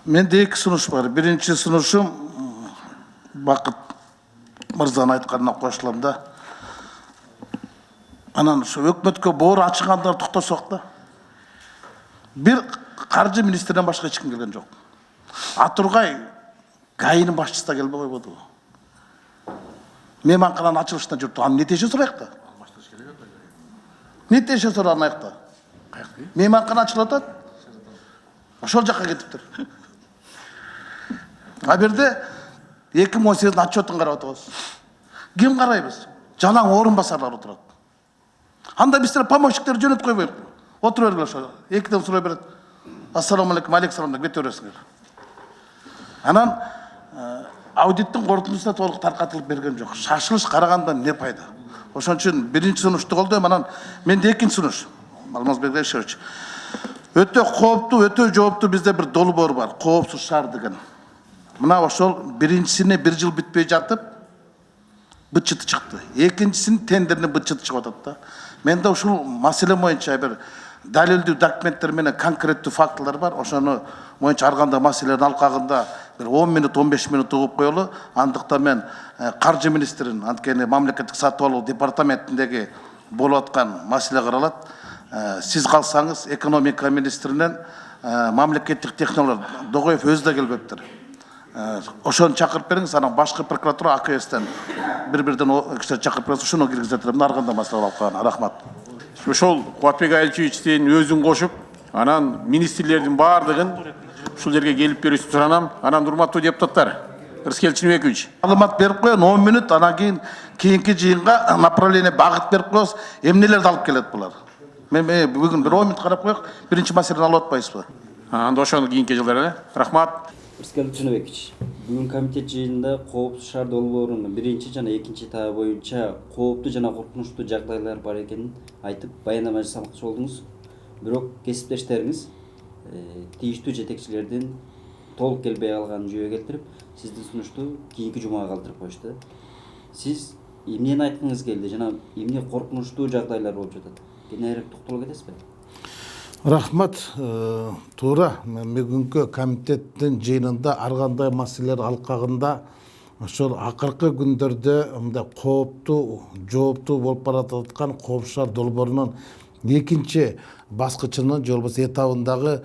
Менде эки сунуш бар. Биринчи сунушум Бакыт мырзанын айтканына кошулам да. Анан ушу өкмөткө боор ачыгандар токтосок да. Бир каржы министринен башка эч ким келген жок. Атургай ГАИнин башчысы да келбей койбоду. Мейманкананын ачылышына жүрүп анан нетеше сурайык да. Нетеше сурайык да. Мейманкана ачылып атат. Ошол жакка кетиптир. А берде 2018 отчетун карап атабыз. Ким карайбыз? Жанаң орун басарлар отурат. Анда биздер помощниктер жөнөтүп койбойбуз. Отура бергиле ошо. Экиден сурай берет. Ассаламу алейкум, алейкум салам деп кете бересиңер. Анан аудиттин корутундусуна толук таркатылып берген жок. Шашылыш карагандан не пайда? Ошон үчүн биринчи сунушту колдойм, анан менде экинчи сунуш. Алмазбек Ишевич. Өтө кооптуу, өтө жооптуу бизде бир долбоор бар. Коопсуз шаар деген. Мына ошол биринчисине 1 жыл бүтпөй жатып бытчыты чыкты. Экинчисинин тендеринин бытчыты чыгып атат да. Менде ушул маселе боюнча бир далилдүү документтер менен конкреттүү фактылар бар. Ошону боюнча ар кандай маселенин алкагында бир 10 минут, 15 минут угуп коелу. Андыктан мен каржы министрин, анткени мамлекеттик сатып алуу департаментиндеги болуп аткан маселе каралат. Сиз калсаңыз экономика министринен мамлекеттик технологиялар Догоев өзү да келбептир. Ошону чакырып бериңиз, анан башкы прокуратура АКСтен бир-бирден кишилер чакырып бериңиз, ошону киргизет элем. Ар кандай маселе алкаган. Рахмат. Ошол Кубатбек Айылчевичтин өзүн кошуп, анан министрлердин баардыгын ушул жерге келип берүүсүн суранам. Анан урматтуу депутаттар, Рыскел Чинебекович. Маалымат берип коеюн 10 минут, анан кийинки жыйынга направление багыт берип коебуз. Эмнелерди алып келет булар? Мен бүгүн бир 10 минут карап коек, биринчи маселени алып атпайсызбы? Анда ошону кийинки жылдары. Рахмат. Рыскел Чинебекович. Бүгүн комитет жыйынында коопсуз шаар долбоорунун биринчи жана экинчи этабы боюнча кооптуу жана коркунучтуу жагдайлар бар экенин айтып баяндама жасамакчы болдуңуз. Бирок кесиптештериңиз тийиштүү жетекчилердин толук келбей калганын жүйө келтирип, сиздин сунушту кийинки жумага калтырып коюшту. Сиз эмнени айткыңыз келди жана эмне коркунучтуу жагдайлар болуп жатат? Кененирээк токтоло кетесизби? Рахмат. Туура. Бүгүнкү комитеттин жыйынында ар кандай маселелер алкагында ошол акыркы күндөрдө мындай кооптуу, жооптуу болуп бараткан коопсуз шаар долбоорунун экинчи баскычынын же болбосо этабындагы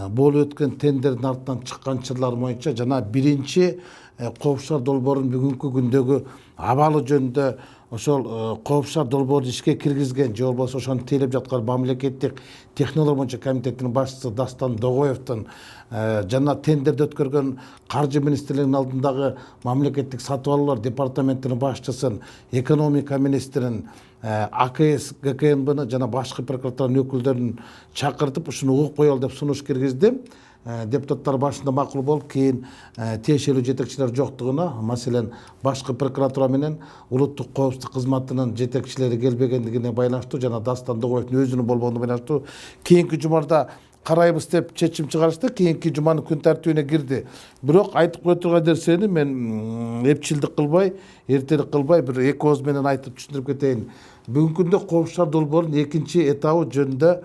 болуп өткөн тендердин артынан чыккан чырлар боюнча жана биринчи коопсуз шаар долбоорунун бүгүнкү күндөгү абалы жөнүндө ошол коопсуз шаар долбоорун ишке киргизген же болбосо ошону тейлеп жаткан мамлекеттик технология боюнча комитеттин башчысы Дастан Догоевдин жана тендерди өткөргөн каржы министрлигинин алдындагы мамлекеттик сатып алуулар департаментинин башчысын, экономика министрин, АКС ГКМБны жана башкы прокуратуранын өкүлдөрүн чакыртып ушуну угуп коелу деп сунуш киргиздим. Депутаттар башында макул болуп, кийин тиешелүү жетекчилер жоктугуна, маселен башкы прокуратура менен улуттук коопсуздук кызматынын жетекчилери келбегендигине байланыштуу жана Дастан Догоевдин өзүнүн болгондугуна байланыштуу кийинки жумарда карайбыз деп чечим чыгарышты. Кийинки жуманын күн тартибине кирди. Бирок айтып кое турган нерсени мен эпчилдик кылбай, эртерик кылбай бир эки ооз менен айтып түшүндүрүп кетейин. Бүгүнкү күндө коопсуз шаар долбоорунун экинчи этабы жөнүндө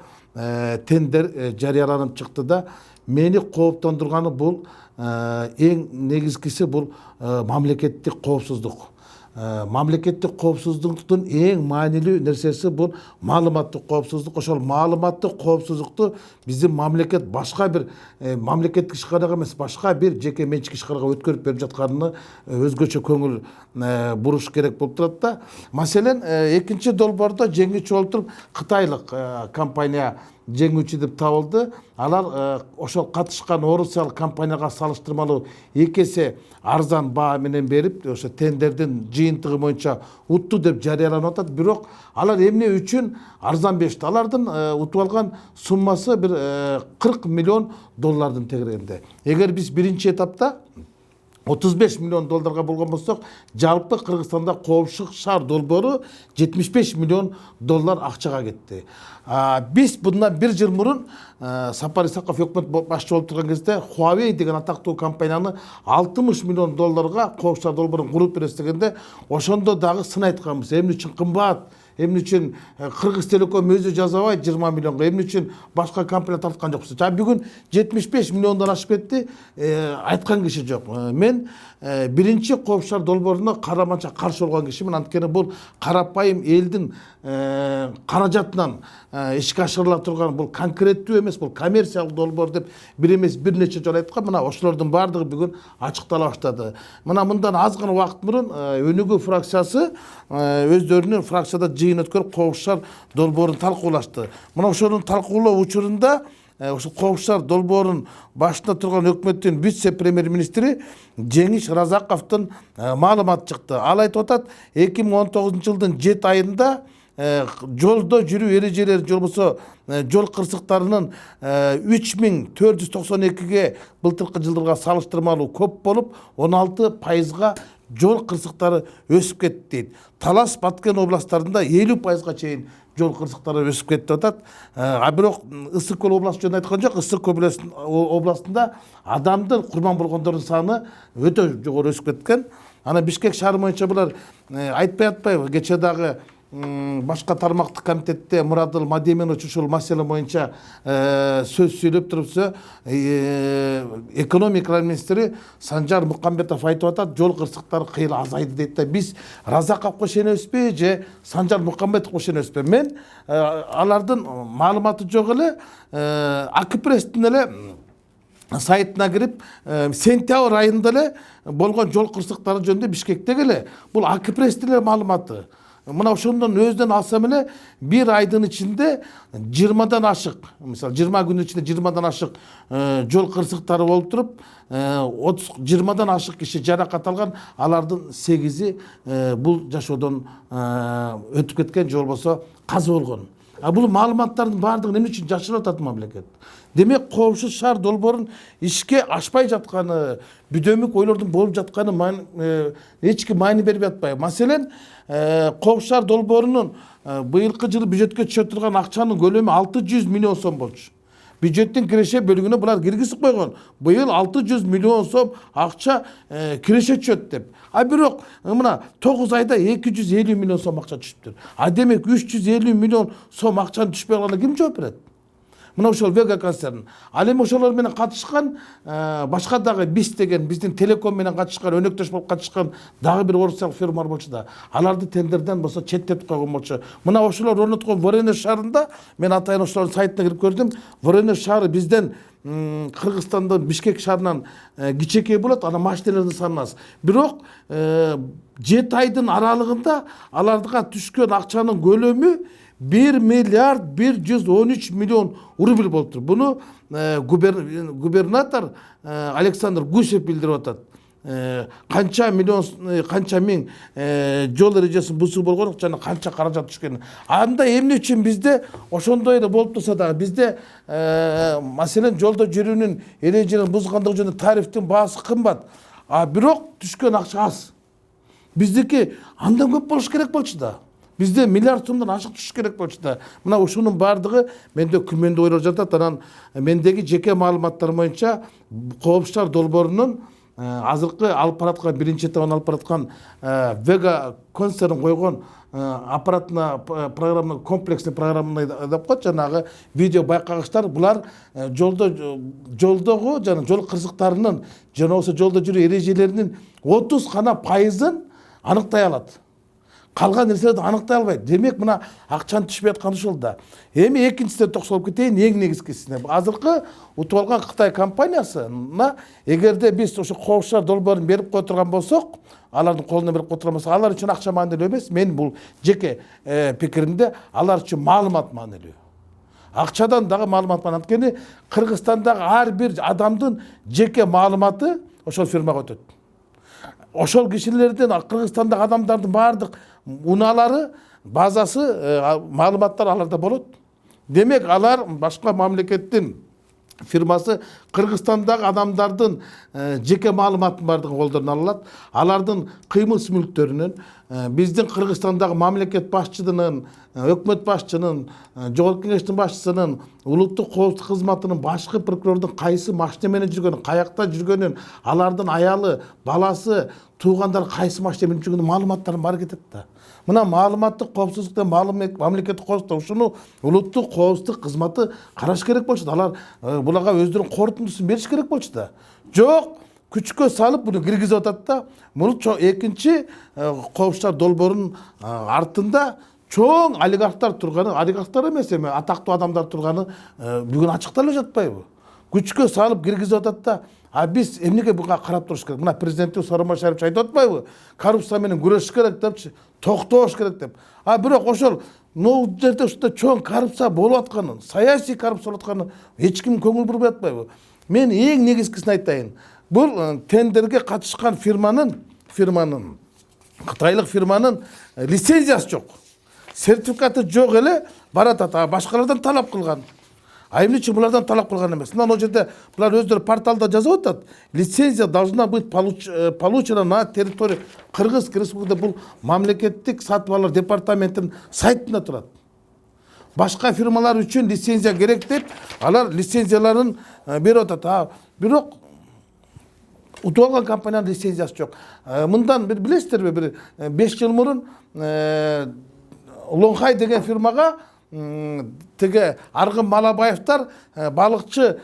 тендер жарыяланып чыкты да. Мени кооптондурганы бул эң негизгиси бул мамлекеттик коопсуздук. Мамлекеттик коопсуздуктун эң маанилүү нерсеси бул маалыматтык коопсуздук. Ошол маалыматтык коопсуздукту биздин мамлекет башка бир мамлекеттик ишканага эмес, башка бир жеке менчик ишканага өткөрүп берип жатканына өзгөчө көңүл буруш керек болуп турат да. Маселен, экинчи долбоордо жеңүүчү болуп туруп кытайлык компания жеңүүчү деп табылды. Алар ошол катышкан орусиялык компанияга салыштырмалуу 2 эсе арзан баа менен берип, ошо тендердин жыйынтыгы боюнча утту деп жарыяланып атат. Бирок алар эмне үчүн арзан беришти? Алардын утуп алган суммасы бир 40 миллион доллардын тегерегинде. Эгер биз биринчи этапта 35 миллион долларга болгон болсок, жалпы Кыргызстанда коопсуз шаар долбоору 75 миллион доллар акчага кетти. Биз bundan 1 жыл мурун Сапар Исаков өкмөт башчы болуп турган кезде Huawei деген атактуу компанияны 60 миллион долларга коопсуз шаар долбоорун куруп беребиз дегенде, ошондо дагы сын айтканбыз. Эмне үчүн кымбат? эмне үчүн Кыргыз Телеком өзү жазабайт 20 миллионго, эмне үчүн башка компания тарткан жоксуз? Бүгүн 75 миллиондон ашып кетти, айткан киши жок. Мен биринчи Кооп шаар долбооруна караманча каршы болгон кишимин, анткени бул карапайым элдин каражатынан ишке ашырыла турган бул конкреттүү эмес, бул коммерциялык долбоор деп бир эмес бир нече жолу айткан. Мына ошолордун баардыгы бүгүн ачыктала баштады. Мына мындан аз гана убакыт мурун Өнүгүү фракциясы өздөрүнүн фракцияда жыйын өткөрүп Кооп шаар долбоорун талкуулашты. Мына ошонун талкуулоо учурунда ошо Кооп шаар долбоорун башында турган өкмөттүн вице-премьер-министри Жеңиш Разаковдун маалыматы чыкты. Ал айтып атат, 2019 жылдын 7 айында жолдо жүрүү эрежелери же болбосо жол кырсыктарынын 3492ге былтыркы жылдырга салыштырмалуу көп болуп, 16%га жол кырсыктары өсүп кетти дейт. Талас, Баткен областтарында 50%га чейин жол кырсыктары өсүп кетти деп атат. Бирок Ысык Көл областы жөнүндө айткан жок. Ысык Көл областында адамдын курман болгондордун саны өтө жогору өсүп кеткен. Ана Бишкек шаары боюнча булар айтпай атпайбы, кече дагы башка тармактык комитетте Мурадыл Мадеминович ушул маселе боюнча сөз сүйлөп турупса, экономика министри Санжар Мукамбетов айтып атат, жол кырсыктары кыйла азайды дейт да. Биз Разаковго ишенебизби же Санжар Мукамбетовго ишенебизби? Мен алардын маалыматы жок эле Акпресстин эле сайтына кирип, сентябрь айында эле болгон жол кырсыктары жөнүндө Бишкектеги эле бул Акпресстин эле маалыматы. Мына ошондон өзүнөн алсам эле бир айдын ичинде 20дан ашык, мисалы 20 күнүн ичинде 20дан ашык жол кырсыктары болуп туруп, 20дан ашык киши жаракат алган, алардын 8и бул жашоодон өтүп кеткен же болбосо каза болгон. Бул маалыматтардын баардыгын эмне үчүн жашырып атат мамлекет? Демек Кооп шаар долбоорун ишке ашпай жатканы, бүдөмүк ойлордун болуп жатканы эч ким маани бербей атпайбы? Маселен, Кооп шаар долбоорунун быйылкы жылы бюджетке түшө турган акчанын көлөмү 600 миллион сом болчу. Бюджеттин киреше бөлүгүнө булар киргизип койгон. Быйыл 600 миллион сом акча киреше түшөт деп. Бирок мына 9 айда 250 миллион сом акча түшүптүр. Демек 350 миллион сом акчанын түшпөй калганына ким жооп берет? Мына ошол Вега концерн. Ал эми ошолор менен катышкан башка дагы БИС деген биздин Телеком менен катышкан, өнөктөш болуп катышкан дагы бир орусиялык фирмалар болчу да. Аларды тендерден болсо четтетип койгон болчу. Мына ошолор орноткон Воронеж шаарында мен атайын ошолордун сайтына кирип көрдүм. Воронеж шаары бизден Кыргызстандын Бишкек шаарынан кичинекей болот, ана машиналардын саны аз. Бирок 7 айдын аралыгында аларга түшкөн акчанын көлөмү 1 миллиард 113 миллион рубль болуптур. Буну губернатор Александр Гусев билдирип атат. Канча миллион, канча миң жол эрежесин бузуу болгон жана канча каражат түшкөн. Анда эмне үчүн бизде ошондой эле болуп турса дагы бизде маселен жолдо жүрүүнүн эрежелерин бузгандыгы жөнүндө тарифтин баасы кымбат. Бирок түшкөн акча аз. Биздики андан көп болуш керек болчу да. Бизде миллиард сомдон ашык түшүш керек болчу да. Мына ушунун баардыгы менде күмөндүү ойлор жатат. Анан мендеги жеке маалыматтар боюнча Кооп шаар долбоорунун азыркы алып бараткан биринчи этабын алып бараткан Вега концерн койгон аппаратына программа, комплексный программа деп коет, жанагы видео байкагычтар, булар жолдогу жана жол кырсыктарынын жана болсо жолдо жүрүү эрежелеринин 30 гана пайызын аныктай алат. Калган нерселерди аныктай албайт. Демек мына акчанын түшпөй атканы ошол да. Эми экинчисине токсолуп кетейин, эң негизгисине. Азыркы утуп алган Кытай компаниясына эгерде биз ошо Кооп шаар долбоорун берип кое турган болсок, алардын колуна берип кое турган болсок, алар үчүн акча маанилүү эмес. Мен бул жеке пикиримде алар үчүн маалымат маанилүү. Акчадан дагы маалымат маанилүү. Анткени Кыргызстандагы ар бир адамдын жеке маалыматы ошол фирмага өтөт. Ошол кишилердин, Кыргызстандагы адамдардын баардык унаалары, базасы, маалыматтар аларда болот. Демек алар башка мамлекеттин фирмасы Кыргызстандагы адамдардын жеке маалыматын бардыгын колдоруна алат. Алардын кыймыл мүлктөрүнөн биздин Кыргызстандагы мамлекет башчысынын, өкмөт башчынын, жогорку кеңештин башчысынын, улуттук коопсуздук кызматынын башкы прокурордун кайсы машина менен жүргөнүн, каякта жүргөнүн, алардын аялы, баласы, туугандары кайсы машина менен жүргөнүн маалыматтарын бар кетет да. Мына маалыматтык коопсуздуктан мамлекеттик коопсуздукта ушуну улуттук коопсуздук кызматы караш керек болчу да. Алар буларга өздөрүнүн корутундусун бериш керек болчу да. Жок, күчкө салып буну киргизип атат да. Муну экинчи коопсуздук долбоорунун артында чоң олигархтар турганы, олигархтар эмес эми атактуу адамдар турганы бүгүн ачыкталып жатпайбы? Күчкө салып киргизип атат да. А биз эмнеге буга карап туруш керек? Мына президенттик Сооронбай Шарипович айтып атпайбы? Коррупция менен күрөшүш керек депчи, токтош керек деп. А бирок ошол могу жерде ушундай чоң коррупция болуп атканын, саясий коррупция болуп атканын эч ким көңүл бурбай атпайбы? Мен эң негизгисин айтайын. Бул тендерге катышкан фирманын кытайлык фирманын лицензиясы жок. Сертификаты жок эле баратат. Башкалардан талап кылган. А эмне үчүн булардан талап кылган эмес? Мына ал жерде булар өздөрү порталда жазып атат. Лицензия должна быть получена на территории Кыргызской Республикасы. Бул мамлекеттик сатып алуулар департаментинин сайтында турат. Башка фирмалар үчүн лицензия керек деп, алар лицензияларын берип атат. Бирок утуп алган компаниянын лицензиясы жок. Мындан билесиздерби, бир 5 жыл мурун Лонхай деген фирмага теге Аргын Малабаевтар балыкчы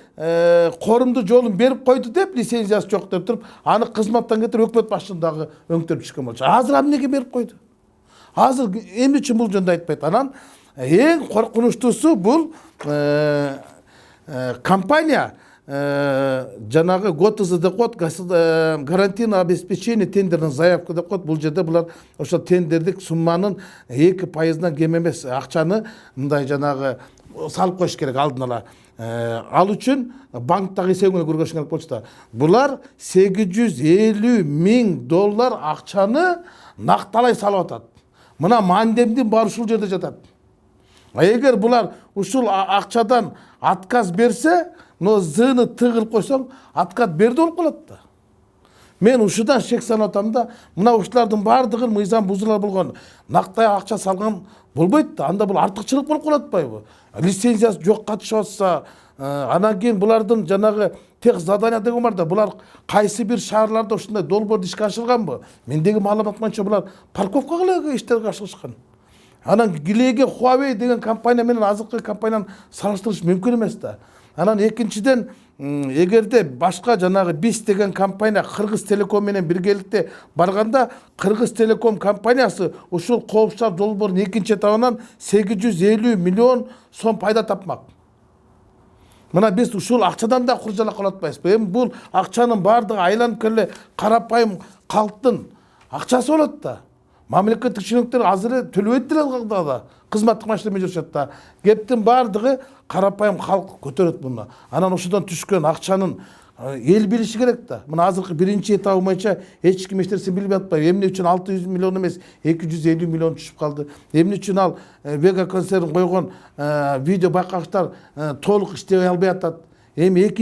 корумду жолун берип койду деп, лицензиясы жок деп туруп, аны кызматтан кетирип өкмөт башчылыгындагы өңтөрүп түшкөн болчу. Азыр эмнеге берип койду? Азыр эмне үчүн бул жөнүндө айтпайт. Анан эң коркунучтуусу бул компания жанагы ГОТЗ деп коет, гарантийное обеспечение тендерный заявка деп коет. Бул жерде булар ошо тендердик сумманын 2%-дан кем эмес акчаны мындай жанагы салып коюш керек алдын ала. Ал үчүн банктагы эсебиңе көргөзүш керек болчу да. Булар $850,000 акчаны накталай салып атат. Мына мандемдин баары ушул жерде жатат. Эгер булар ушул акчадан отказ берсе, но зыны тыгылып койсоң, откат берди болуп калат да. Мен ушудан шек санап атам да, мына ушулардын баардыгын мыйзам бузуулар болгон, нактай акча салган болбойт да. Анда бул артыкчылык болуп калат атпайбы? Лицензиясы жок катышып атса, анан кийин булардын жанагы тех задания деген бар да, булар кайсы бир шаарларда ушундай долбоорду ишке ашырганбы? Мендеги маалымат боюнча булар парковкага эле иштерге ашырышкан. Анан Гилеге Huawei деген компания менен азыркы компанияны салыштырыш мүмкүн эмес да. Анан экинчиден, эгерде башка жанагы БИС деген компания Кыргыз Телеком менен биргеликте барганда, Кыргыз Телеком компаниясы ушул коопсуздук долбоорунун экинчи этабынан 850 миллион сом пайда тапмак. Мына биз ушул акчадан да куржалак кылып атпайбызбы? Эми бул акчанын баардыгы айланып келе карапайым калктын акчасы болот да. Мамлекеттик чиновниктер азыр төлөбөйт да, кызматтык машина менен жүрүшөт да. Кептин баардыгы карапайым калк көтөрөт муну. Анан ошодон түшкөн акчанын эл билиши керек да. Мына азыркы биринчи этабы боюнча эч ким эч нерсе билбей атпайбы. Эмне үчүн 600 миллион эмес 250 миллион түшүп калды? Эмне үчүн ал Вега концерн койгон видео байкагычтар толук иштей албай атат? Эми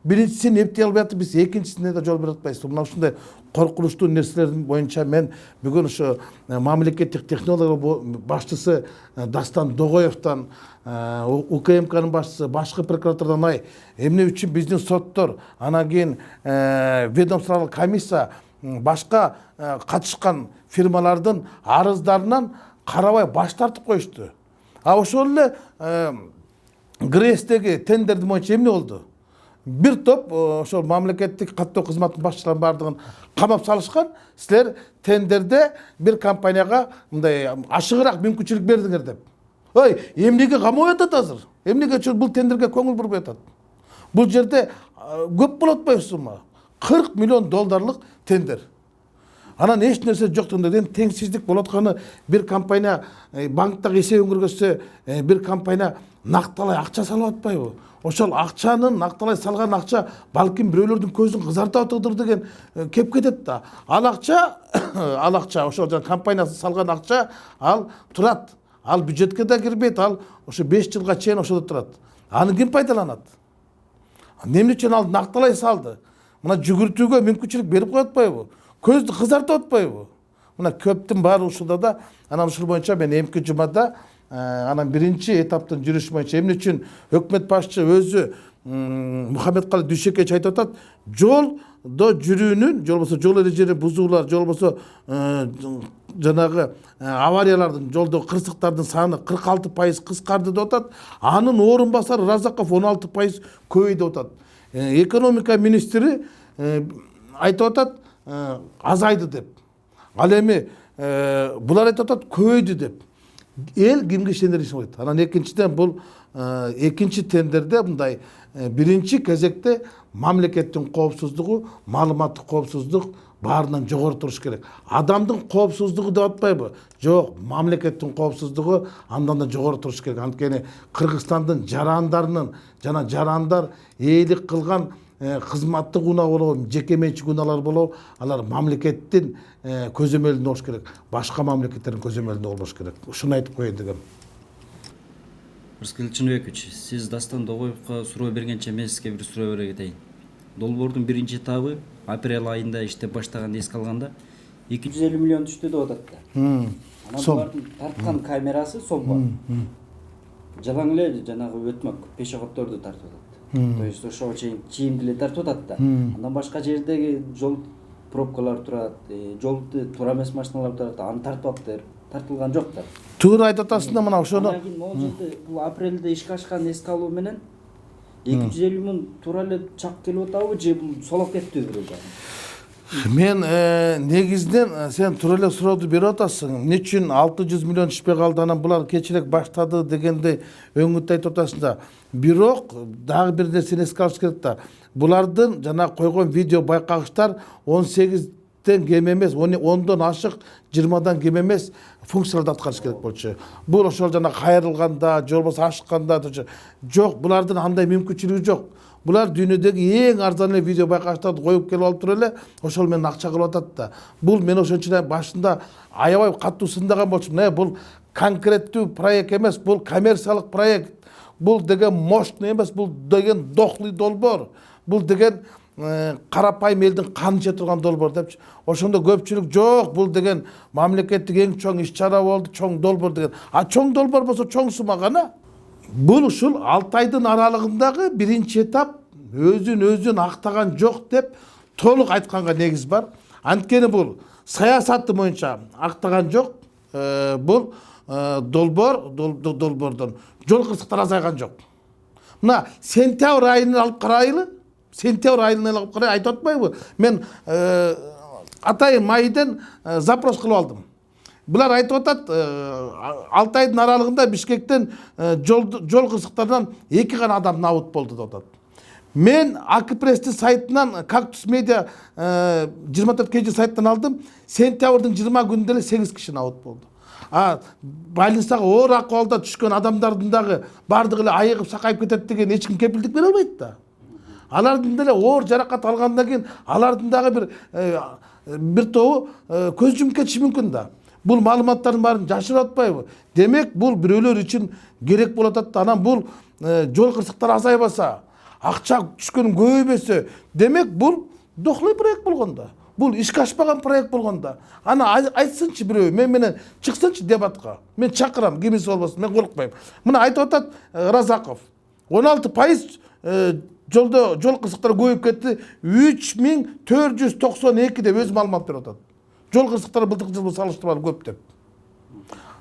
биринчисин эптей албай атып, биз экинчисине да жол бере атпайбыз. Мына ушундай коркунучтуу нерселердин боюнча мен бүгүн ошо мамлекеттик технология башчысы Дастан Догоевдон, УКМКнын башчысы, башкы прокуратурадан эмне үчүн биздин соттор, анан кийин ведомстволук комиссия башка катышкан фирмалардын арыздарынан карабай баш тартып коюшту. А ошол эле ГРЭСтеги тендердин боюнча эмне болду? Бир топ ошол мамлекеттик каттоо кызматынын башчыларын баардыгын камап салышкан. Силер тендерде бир компанияга мындай ашыгыраак мүмкүнчүлүк бердиңер деп. Ой, эмнеге камап атат азыр? Эмнеге бул тендерге көңүл бурбай атат? Бул жерде көп болот атпайбы сумма? $40 миллион тендер. Анан эч нерсе жок деген теңсиздик болуп атканы, бир компания банктагы эсебин көргөзсө, бир компания накталай акча салып атпайбы? Ошол акчанын накталай салган акча балким бирөөлөрдүн көзүн кызарта атыдыр деген кеп кетет да. Ал акча ошол компаниясы салган акча ал турат. Ал бюджетке да кирбейт, ал ошо 5 жылга чейин ошодо турат. Аны ким пайдаланат? Эмне үчүн ал накталай салды? Мына жүгүртүүгө мүмкүнчүлүк берип коюп атпайбы? Көздү кызартып атпайбы? Мына көптүн баары ушунда да, анан ушул боюнча мен эмки жумада анан биринчи этаптын жүрүшү боюнча эмне үчүн өкмөт башчы өзү Мухаммедкалый Дүйшөкевич айтып атат, жолдо жүрүүнүн, же болбосо жол эрежелери бузуулар, же болбосо жанагы авариялардын, жолдогу кырсыктардын саны 46% кыскарды деп атат. Анын орун басары Разаков 16% көбөйдү деп атат. Экономика министри айтып атат, азайды деп. Ал эми булар айтып атат, көбөйдү деп. Эл кимге ишенер ишин койт. Анан экинчиден бул экинчи тендерде мындай биринчи кезекте мамлекеттин коопсуздугу, маалыматтык коопсуздук баарынан жогору туруш керек. Адамдын коопсуздугу деп атпайбы? Жок, мамлекеттин коопсуздугу андан да жогору туруш керек. Анткени Кыргызстандын жарандарынын жана жарандар ээлик кылган кызматтык унаа болобу, жеке менчик унаалар болобу, алар мамлекеттин көзөмөлүндө болуш керек. Башка мамлекеттердин көзөмөлүндө болбош керек. Ушуну айтып коеюн дегем. Рыскел Чыныбекович, сиз Дастан Догоевго суроо бергенче мен сизге бир суроо бере кетейин. Долбоордун биринчи этабы апрель айында иштеп баштаганды эске алганда 250 миллион түштү деп атат да. Анан булардын тарткан камерасы сомго. Жалаң эле жанагы өтмөк пешеходдорду тартып атат. То есть ошого чейин чийимди эле тартып атат да. Андан башка жердеги жол пробкалар турат, жолду туура эмес машиналар турат, аны тартып тартылган жок да. Туура айтып атасың да, мына ошону. Анан кийин могул жерде бул апрелде ишке ашкан эске алуу менен 250 миң туура эле чак келип атабы же бул солоп кеттиби бирөө жагы? Мен негизинен сен туура эле сурооду берип атасың. Эмне үчүн 600 миллион түшпөй калды, анан булар кечирээк баштады дегенде өңүттү айтып атасың да. Бирок дагы бир нерсени эске алыш керек да. Булардын жана койгон видео байкагычтар 18-тен кем эмес, 10дон ашык, 20дан кем эмес функцияларды аткарыш керек болчу. Бул ошол жана кайрылганда, же болбосо ашыкканда жок, булардын андай мүмкүнчүлүгү жок. Булар дүйнөдөгү эң арзан эле видео байкагычтарды коюп келип алып туруп эле ошол менен акча кылып атат да. Бул мен ошон үчүн башында аябай катуу сындаган болчумун. Бул конкреттүү проект эмес, бул коммерциялык проект. Бул деген мощный эмес, бул деген дохлый долбоор. Бул деген карапайым элдин каны иче турган долбоор депчи. Ошондо көпчүлүк жок, бул деген мамлекеттик эң чоң иш-чара болду, чоң долбоор деген. А чоң долбоор болсо чоң сума гана. Бул ушул 6 айдын аралыгындагы биринчи этап өзүн актаган жок деп толук айтканга негиз бар. Анткени бул саясаты боюнча актаган жок. Бул долбоордон жол кырсыктары азайган жок. Мына сентябрь айын алып карайлы. Сентябрь айын алып карай айтып атпайбы? Мен атайын майден запрос кылып алдым. Булар айтып атат, 6 айдын аралыгында Бишкектен жол кырсыктарынан 2 гана адам набыт болду деп атат. Мен Акпресстин сайтынан, Кактус медиа 24 кж сайттан алдым. Сентябрдын 20 күнүндө эле 8 киши набыт болду. Больницага оор акыбалда түшкөн адамдардын дагы бардыгы эле айыгып сакайып кетет деген эч ким кепилдик бере албайт да. Алардын деле оор жаракат алгандан кийин алардын дагы бир тобу көз жумуп кетиши мүмкүн да. Бул маалыматтардын баарын жашырып атпайбы? Демек бул бирөөлөр үчүн керек болуп атат да. Анан бул жол кырсыктары азайбаса, акча түшкөн көбөйбөсө, демек бул дохлый проект болгондо. Бул ишке ашпаган проект болгондо. Ана айтсынчы бирөө, мен менен чыксынчы дебатка. Мен чакырам, кимиси болбосун, мен коркпойм. Мына айтып атат Разаков. 16% жол кырсыктары көбөйүп кетти. 3492 деп өз маалымат берип атат. Жол кырсыктары былтыркы жылы салыштырмалуу көп деп.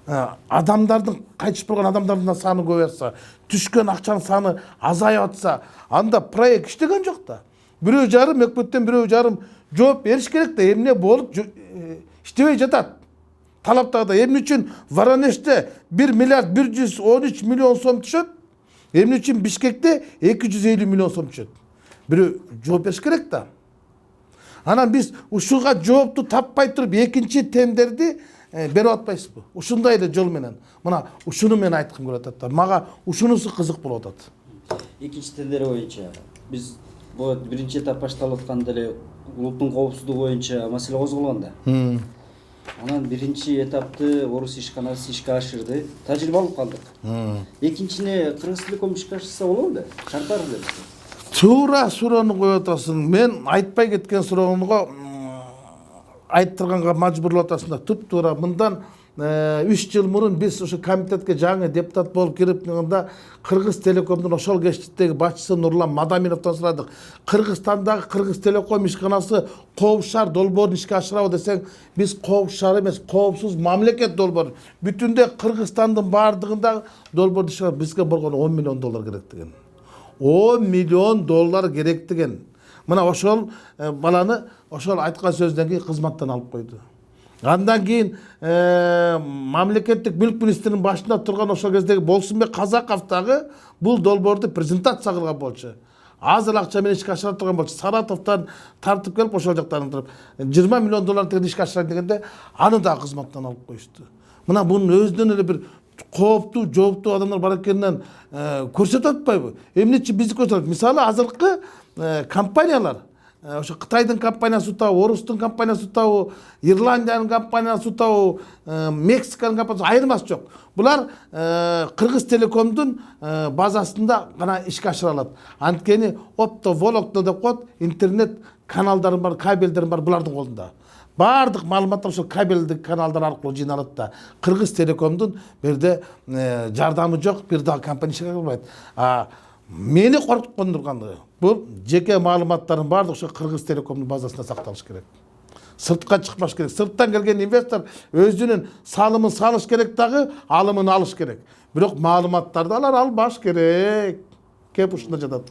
Адамдардын кайтышып болгон адамдардын саны көбөйүп, түшкөн акчанын саны азайып атса, анда проект иштеген жок да. Бирөө жарым өкмөттөн бирөө жарым жооп бериш керек да. Эмне болуп иштебей жатат? Талаптагыдай эмне үчүн Воронежде 1 миллиард 113 миллион сом түшөт? Эмне үчүн Бишкекте 250 миллион сом түшөт? Бирөө жооп бериш керек да. Анан биз ушуга жоопту таппай туруп экинчи тендерди берип атпайсызбы? Ушундай эле жол менен. Мына ушуну мен айткым келип атат да. Мага ушунусу кызык болуп атат. Экинчи тендер боюнча биз бул биринчи этап башталып атканда эле улуттун коопсуздугу боюнча маселе козголгон да. Анан биринчи этапты Орус ишканасы ишке ашырды. Тажрыйба алып калдык. Экинчине Кыргыз Телеком ишке ашырса болобу да? Шарт бар эле. Туура суроону коюп атасың. Мен айтпай кеткен суроону айттырганга мажбурлап атасың да. Туп-туура мындан 3 жыл мурун биз ошо комитетке жаңы депутат болуп кирип Кыргыз Телекомдун ошол кечтиктеги башчысы Нурлан Мадаминовдон сурадык. Кыргызстандагы Кыргыз Телеком ишканасы коопсуз шаар долбоорун ишке ашырабы десең, биз коопсуз шаар эмес, коопсуз мамлекет долбоор. Бүтүндө Кыргызстандын баардыгында долбоорду ишке бизге болгону $10 миллион керек деген. $10 миллион керек деген. Мына ошол баланы ошол айткан сөздөн кийин кызматтан алып койду. Андан кийин мамлекеттик мүлк министринин башында турган ошол кездеги Болсунбек Казаков дагы бул долбоорду презентация кылган болчу. Аз эле акча менен ишке ашыра турган болчу. Саратовдон тартып келип ошол жактан туруп $20 миллион тегин ишке ашырайын дегенде аны да кызматтан алып коюшту. Мына бунун өзүнөн эле бир кооптуу, жооптуу адамдар бар экенинен көрсөтүп атпайбы? Эмнечи бизди көрсөтөт? Мисалы азыркы компаниялар ошо Кытайдын компаниясы утабы, Орустун компаниясы утабы, Ирландиянын компаниясы утабы, Мексиканын компаниясы айырмасы жок. Булар Кыргыз Телекомдун базасында гана ишке ашыра алат. Анткени оптоволокно деп коет, интернет каналдары бар, кабелдери бар булардын колунда. Бардык маалыматтар ошол кабелдик каналдар аркылуу жыйналат да. Кыргыз Телекомдун берде жардамы жок, бир дагы компания ишке кылбайт. Мени коркутуп кондурганы бул жеке маалыматтардын баардыгы ошо Кыргыз Телекомдун базасында сакталыш керек. Сыртка чыкпаш керек. Сырттан келген инвестор өзүнүн салымын салыш керек дагы, алымын алыш керек. Бирок маалыматтарды алар албаш керек. Кеп ушунда жатат.